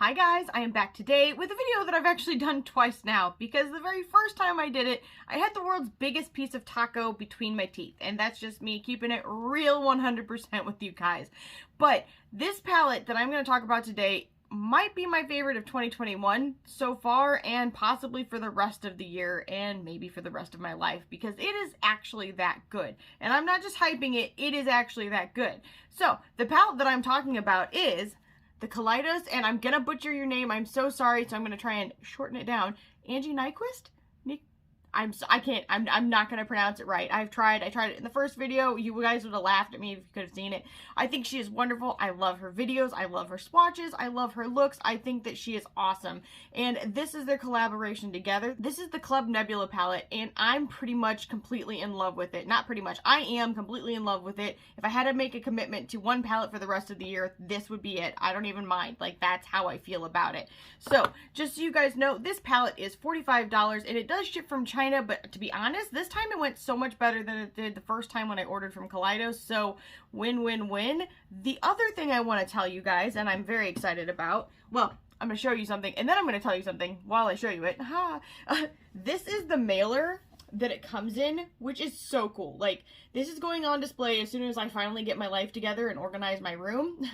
Hi guys, I am back today with a video that I've actually done twice now because the very first time I did it, I had the world's biggest piece of taco between my teeth, and that's just me keeping it real 100% with you guys. But this palette that I'm going to talk about today might be my favorite of 2021 so far, and possibly for the rest of the year and maybe for the rest of my life, because it is actually that good. And I'm not just hyping it, it is actually that good. So the palette that I'm talking about is the Kaleidos, and I'm gonna butcher your name, I'm so sorry, so I'm gonna try and shorten it down. Angie Nyqvist? I'm not gonna pronounce it right. I tried it in the first video. You guys would have laughed at me if you could have seen it. I think she is wonderful. I love her videos. I love her swatches. I love her looks. I think that she is awesome. And this is their collaboration together. This is the Club Nebula palette, and I'm pretty much completely in love with it. Not pretty much. I am completely in love with it. If I had to make a commitment to one palette for the rest of the year, this would be it. I don't even mind. Like, that's how I feel about it. So, just so you guys know, this palette is $45, and it does ship from China. But to be honest, this time it went so much better than it did the first time when I ordered from Kaleidos, so win-win-win. The other thing I want to tell you guys, and I'm very excited about, well, I'm going to show you something, and then I'm going to tell you something while I show you it. This is the mailer that it comes in, which is so cool. Like, this is going on display as soon as I finally get my life together and organize my room.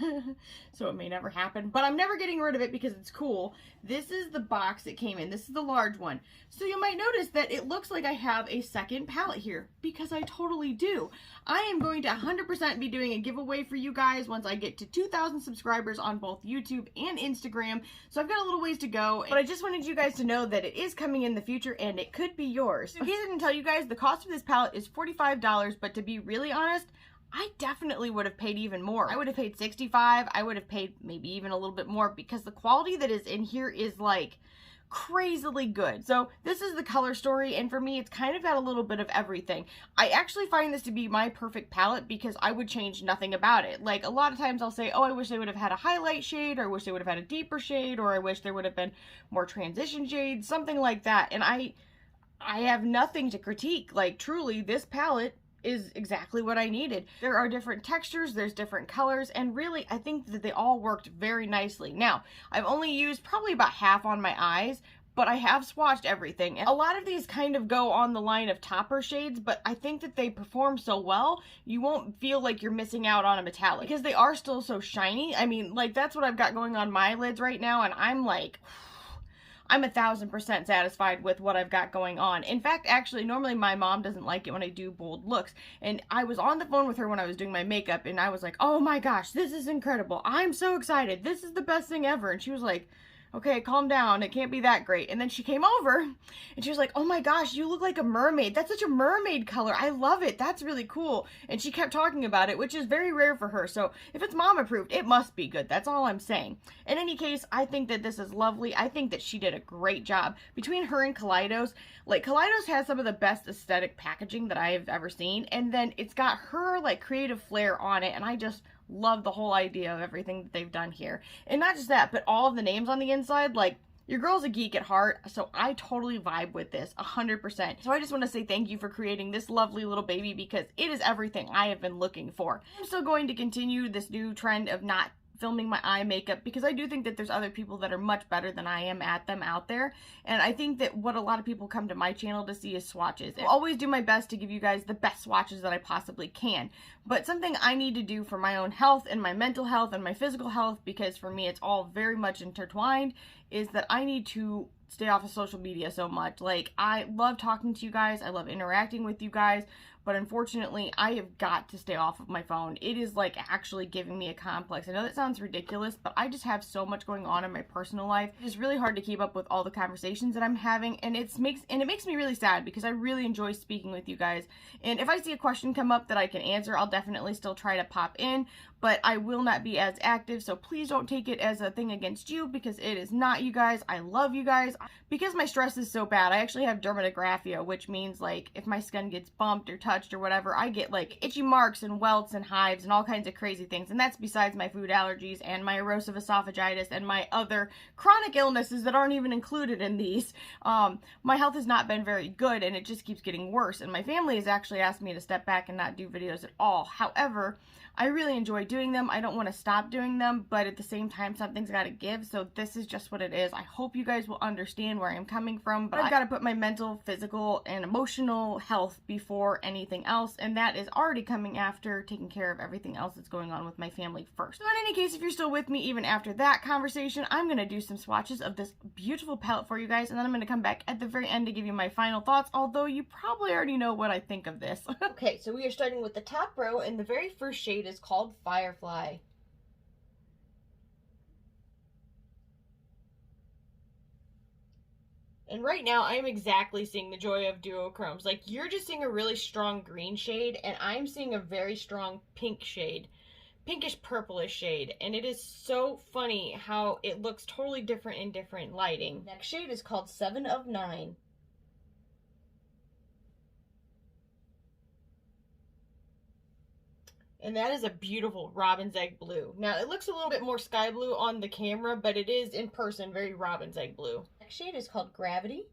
So it may never happen, but I'm never getting rid of it because it's cool. This is the box it came in. This is the large one. So you might notice that it looks like I have a second palette here, because I totally do. I am going to 100% be doing a giveaway for you guys once I get to 2,000 subscribers on both YouTube and Instagram. So I've got a little ways to go, but I just wanted you guys to know that it is coming in the future and it could be yours. In case I didn't tell you guys, the cost of this palette is $45, but to be really honest, I definitely would have paid even more. I would have paid $65. I would have paid maybe even a little bit more, because the quality that is in here is like crazily good. So this is the color story, and for me it's kind of got a little bit of everything. I actually find this to be my perfect palette because I would change nothing about it. Like, a lot of times I'll say, oh, I wish they would have had a highlight shade, or I wish they would have had a deeper shade, or I wish there would have been more transition shades, something like that. And I have nothing to critique. Like, truly, this palette is exactly what I needed. There are different textures, there's different colors, and really I think that they all worked very nicely. Now, I've only used probably about half on my eyes, but I have swatched everything. And a lot of these kind of go on the line of topper shades, but I think that they perform so well, you won't feel like you're missing out on a metallic, because they are still so shiny. I mean, like, that's what I've got going on my lids right now, and I'm like, I'm 1,000% satisfied with what I've got going on. In fact, actually, normally my mom doesn't like it when I do bold looks. And I was on the phone with her when I was doing my makeup, and I was like, oh my gosh, this is incredible. I'm so excited. This is the best thing ever. And she was like, okay, calm down. It can't be that great. And then she came over and she was like, oh my gosh, you look like a mermaid. That's such a mermaid color. I love it. That's really cool. And she kept talking about it, which is very rare for her. So if it's mom approved, it must be good. That's all I'm saying. In any case, I think that this is lovely. I think that she did a great job. Between her and Kaleidos, like, Kaleidos has some of the best aesthetic packaging that I have ever seen. And then it's got her, like, creative flair on it. And I just love the whole idea of everything that they've done here. And not just that, but all of the names on the inside. Like, your girl's a geek at heart, so I totally vibe with this 100%. So I just want to say thank you for creating this lovely little baby, because it is everything I have been looking for. I'm still going to continue this new trend of not filming my eye makeup, because I do think that there's other people that are much better than I am at them out there. And I think that what a lot of people come to my channel to see is swatches. I'll always do my best to give you guys the best swatches that I possibly can. But something I need to do for my own health and my mental health and my physical health, because for me it's all very much intertwined, is that I need to stay off of social media so much. Like, I love talking to you guys, I love interacting with you guys, but unfortunately I have got to stay off of my phone. It is like actually giving me a complex. I know that sounds ridiculous, but I just have so much going on in my personal life. It's really hard to keep up with all the conversations that I'm having, and it makes me really sad, because I really enjoy speaking with you guys. And if I see a question come up that I can answer, I'll definitely still try to pop in, but I will not be as active, so please don't take it as a thing against you, because it is not, you guys. I love you guys. Because my stress is so bad, I actually have dermatographia, which means, like, if my skin gets bumped or touched or whatever, I get like itchy marks and welts and hives and all kinds of crazy things. And that's besides my food allergies and my erosive esophagitis and my other chronic illnesses that aren't even included in these. My health has not been very good, and it just keeps getting worse. And my family has actually asked me to step back and not do videos at all. However, I really enjoy doing them. I don't want to stop doing them, but at the same time, something's got to give. So this is just what it is. I hope you guys will understand where I'm coming from, but I've got to put my mental, physical, and emotional health before anything else. And that is already coming after taking care of everything else that's going on with my family first. So in any case, if you're still with me, even after that conversation, I'm going to do some swatches of this beautiful palette for you guys. And then I'm going to come back at the very end to give you my final thoughts, although you probably already know what I think of this. Okay, so we are starting with the top row, and the very first shade is called Firefly. And right now, I'm exactly seeing the joy of duochromes. Like, you're just seeing a really strong green shade, and I'm seeing a very strong pink shade. Pinkish purplish shade. And it is so funny how it looks totally different in different lighting. Next shade is called 7 of 9. And that is a beautiful robin's egg blue. Now, it looks a little bit more sky blue on the camera, but it is in person very robin's egg blue. Next shade is called Gravity.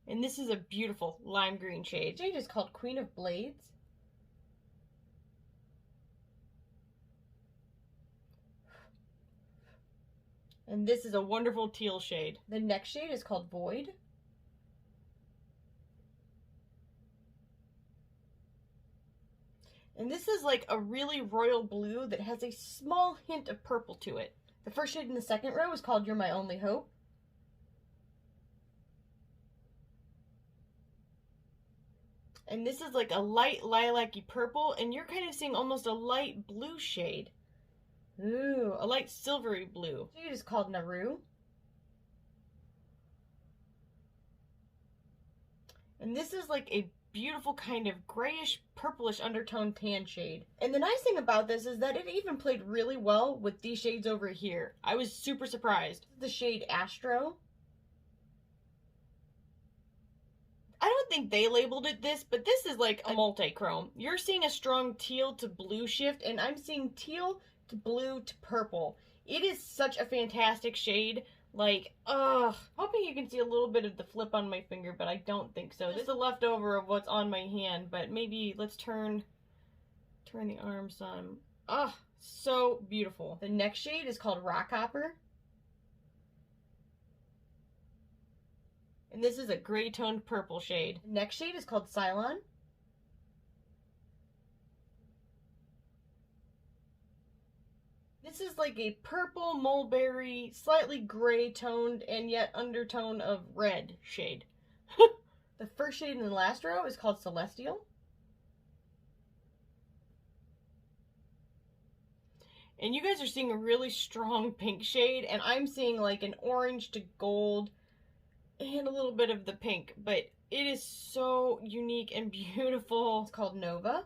And this is a beautiful lime green shade. The shade is called Queen of Blades. And this is a wonderful teal shade. The next shade is called Void. And this is like a really royal blue that has a small hint of purple to it. The first shade in the second row is called You're My Only Hope. And this is like a light lilac-y purple, and you're kind of seeing almost a light blue shade. Ooh, a light silvery blue. The shade is called Naru. And this is like a beautiful kind of grayish purplish undertone tan shade. And the nice thing about this is that it even played really well with these shades over here. I was super surprised. The shade Astro. I don't think they labeled it this, but this is like a multi-chrome. You're seeing a strong teal to blue shift, and I'm seeing teal to blue to purple. It is such a fantastic shade. Like, hoping you can see a little bit of the flip on my finger, but I don't think so. This is a leftover of what's on my hand, but maybe let's turn the arms on. So beautiful. The next shade is called Rock Hopper. And this is a gray toned purple shade. The next shade is called Cylon. This is like a purple mulberry, slightly gray toned and yet undertone of red shade. The first shade in the last row is called Celestial. And you guys are seeing a really strong pink shade, and I'm seeing like an orange to gold and a little bit of the pink, but it is so unique and beautiful. It's called Nova.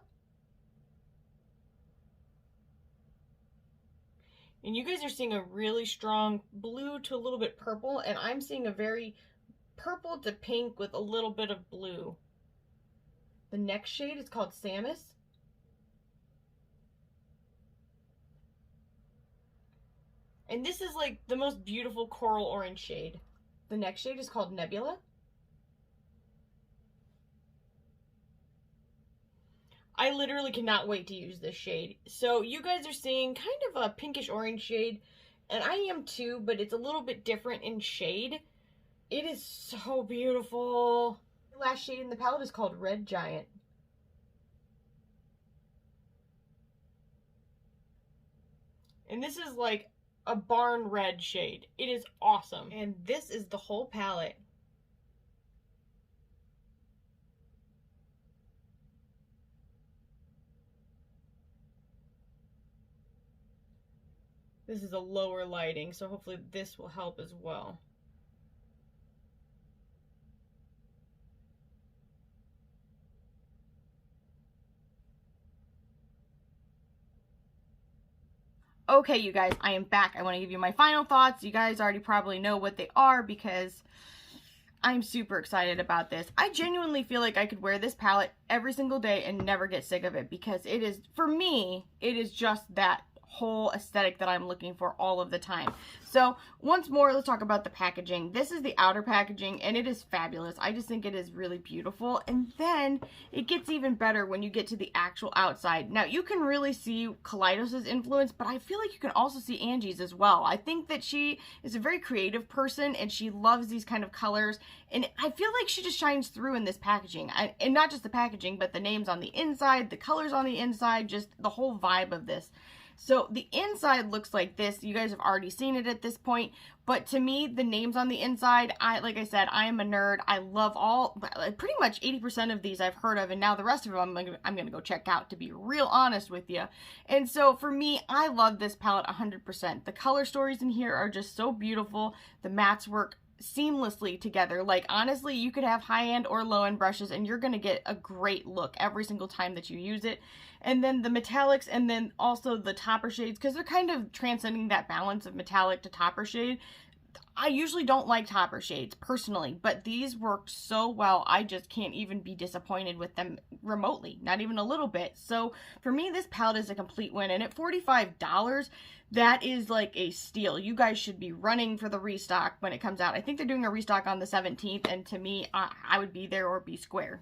And you guys are seeing a really strong blue to a little bit purple, and I'm seeing a very purple to pink with a little bit of blue. The next shade is called Samus. And this is like the most beautiful coral orange shade. The next shade is called Nebula. I literally cannot wait to use this shade. So you guys are seeing kind of a pinkish orange shade, and I am too, but it's a little bit different in shade. It is so beautiful. The last shade in the palette is called Red Giant. And this is like a barn red shade. It is awesome. And this is the whole palette. This is a lower lighting, so hopefully this will help as well. Okay, you guys, I am back. I want to give you my final thoughts. You guys already probably know what they are because I'm super excited about this. I genuinely feel like I could wear this palette every single day and never get sick of it because it is, for me, it is just that whole aesthetic that I'm looking for all of the time. So once more, let's talk about the packaging. This is the outer packaging and it is fabulous. I just think it is really beautiful. And then it gets even better when you get to the actual outside. Now you can really see Kaleidos' influence, but I feel like you can also see Angie's as well. I think that she is a very creative person and she loves these kind of colors. And I feel like she just shines through in this packaging. And not just the packaging, but the names on the inside, the colors on the inside, just the whole vibe of this. So the inside looks like this. You guys have already seen it at this point, but to me, the names on the inside, like I said, I am a nerd. I love pretty much 80% of these I've heard of, and now the rest of them I'm gonna go check out, to be real honest with you. And so for me, I love this palette 100%. The color stories in here are just so beautiful. The mattes work seamlessly together. Like honestly, you could have high-end or low-end brushes and you're gonna get a great look every single time that you use it. And then the metallics, and then also the topper shades, because they're kind of transcending that balance of metallic to topper shade. I usually don't like topper shades personally, but these worked so well. I just can't even be disappointed with them remotely, not even a little bit. So for me, this palette is a complete win, and at $45, that is like a steal. You guys should be running for the restock when it comes out. I think they're doing a restock on the 17th, and to me, I would be there or be square.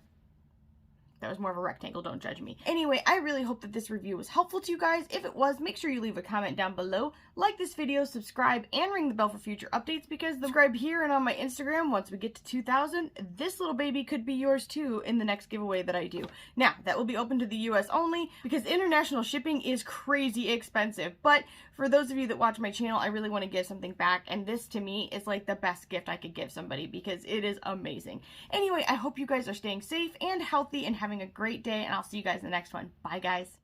That was more of a rectangle, don't judge me. Anyway, I really hope that this review was helpful to you guys. If it was, make sure you leave a comment down below, like this video, subscribe, and ring the bell for future updates, because subscribe here and on my Instagram. Once we get to 2,000, this little baby could be yours too in the next giveaway that I do. Now, that will be open to the US only, because international shipping is crazy expensive. But for those of you that watch my channel, I really want to give something back, and this to me is like the best gift I could give somebody, because it is amazing. Anyway, I hope you guys are staying safe and healthy and having a great day, and I'll see you guys in the next one. Bye, guys.